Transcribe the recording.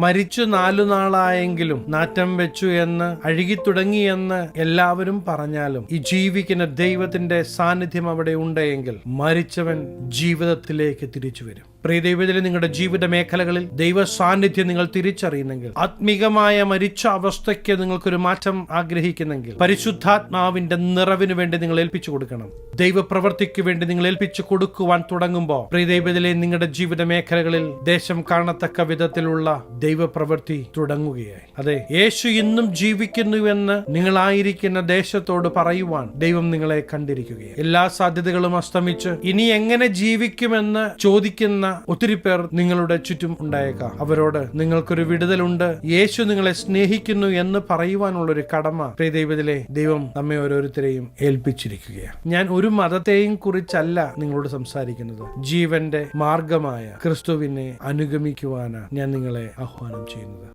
മരിച്ചു 4 നാളായെങ്കിലും നാറ്റം വെച്ചു എന്ന്, അഴുകിത്തുടങ്ങിയെന്ന് എല്ലാവരും പറഞ്ഞാലും ഈ ജീവിക്കുന്ന ദൈവത്തിന്റെ സാന്നിധ്യം അവിടെ ഉണ്ടെങ്കിൽ മരിച്ചവൻ ജീവിതത്തിലേക്ക് തിരിച്ചു വരും. പ്രിയ ദൈവത്തിലെ നിങ്ങളുടെ ജീവിത മേഖലകളിൽ ദൈവ സാന്നിധ്യം നിങ്ങൾ തിരിച്ചറിയുന്നെങ്കിൽ, ആത്മീകമായ മരിച്ച അവസ്ഥയ്ക്ക് നിങ്ങൾക്കൊരു മാറ്റം ആഗ്രഹിക്കുന്നെങ്കിൽ, പരിശുദ്ധാത്മാവിന്റെ നിറവിന് വേണ്ടി നിങ്ങൾ ഏൽപ്പിച്ചു കൊടുക്കണം. ദൈവപ്രവൃത്തിക്ക് വേണ്ടി നിങ്ങൾ ഏൽപ്പിച്ചു കൊടുക്കുവാൻ തുടങ്ങുമ്പോൾ പ്രിയ ദൈവത്തിലെ നിങ്ങളുടെ ജീവിത മേഖലകളിൽ ദേശം കാണത്തക്ക വിധത്തിലുള്ള ദൈവപ്രവൃത്തി തുടങ്ങുകയായി. അതെ, യേശു ഇന്നും ജീവിക്കുന്നുവെന്ന് നിങ്ങളായിരിക്കുന്ന ദേശത്തോട് പറയുവാൻ ദൈവം നിങ്ങളെ കണ്ടിരിക്കുകയാണ്. എല്ലാ സാധ്യതകളും അസ്തമിച്ച് ഇനി എങ്ങനെ ജീവിക്കുമെന്ന് ചോദിക്കുന്ന ഒത്തിരി പേർ നിങ്ങളുടെ ചുറ്റും ഉണ്ടായേക്കാം. അവരോട് നിങ്ങൾക്കൊരു വിടുതലുണ്ട്, യേശു നിങ്ങളെ സ്നേഹിക്കുന്നു എന്ന് പറയുവാനുള്ളൊരു കടമ പ്രിയ ദൈവത്തിലെ ദൈവം നമ്മെ ഓരോരുത്തരെയും ഏൽപ്പിച്ചിരിക്കുകയാണ്. ഞാൻ ഒരു മതത്തെയും കുറിച്ചല്ല നിങ്ങളോട് സംസാരിക്കുന്നത്. ജീവന്റെ മാർഗമായ ക്രിസ്തുവിനെ അനുഗമിക്കുവാനാണ് ഞാൻ നിങ്ങളെ ആഹ്വാനം ചെയ്യുന്നത്.